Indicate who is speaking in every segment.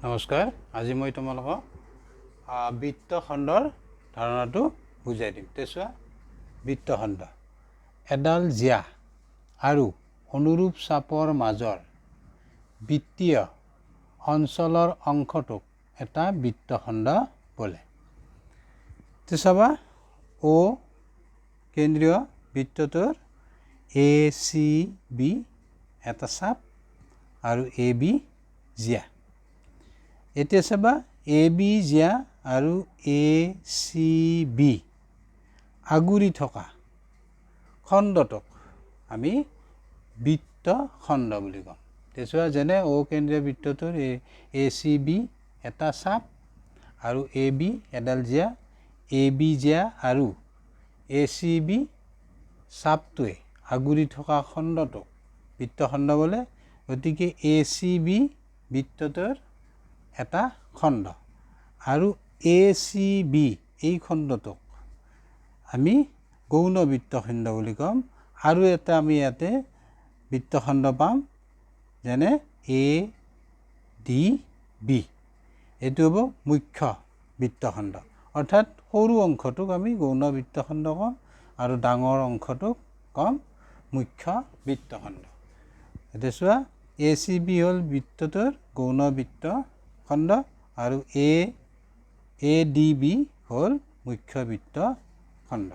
Speaker 1: নমস্কাৰ আজি মই তোমালোকক বৃত্তখণ্ডৰ ধাৰণাটো বুজাই দিম তেছোৱা বৃত্তখণ্ড এডাল জিয়া আৰু অনুৰূপ চাপৰ মাজৰ বৃত্তীয় অঞ্চলৰ অংশটোক এটা বৃত্তখণ্ড বোলে তেছাবা ও কেন্দ্ৰীয় বৃত্তটোৰ ACB এটা চাপ আৰু AB জিয়া এতিয়া চাবা AB জিয়া আৰু ACB আগুৰি থকা খণ্ডটোক আমি বৃত্তখণ্ড বুলি কওঁ তেছোৱা যেনে ও কেন্দ্ৰীয় বৃত্তটোৰ ACB এটা চাপ আৰু AB এডাল জিয়া AB জিয়া আৰু ACB চাপটোৱে আগুৰি থকা খণ্ডটোক বৃত্তখণ্ড বোলে গতিকে ACB বৃত্তটোৰ এটা খণ্ড আৰু ACB এই খণ্ডটোক আমি গৌণ বৃত্তখণ্ড বুলি কম আৰু এটা আমি ইয়াতে বৃত্তখণ্ড পাম যেনে ADB এইটো হ'ব মুখ্য বৃত্তখণ্ড অৰ্থাৎ সৰু অংশটোক আমি গৌণ বৃত্তখণ্ড কম আৰু ডাঙৰ অংশটোক কম মুখ্য বৃত্তখণ্ড এতিয়া চোৱা ACB হ'ল বৃত্তটোৰ গৌণ বৃত্তখণ্ড আৰু ADB হ'ল মুখ্য বৃত্তখণ্ড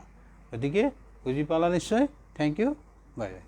Speaker 1: গতিকে বুজি পালা নিশ্চয় থেংক ইউ বাই বাই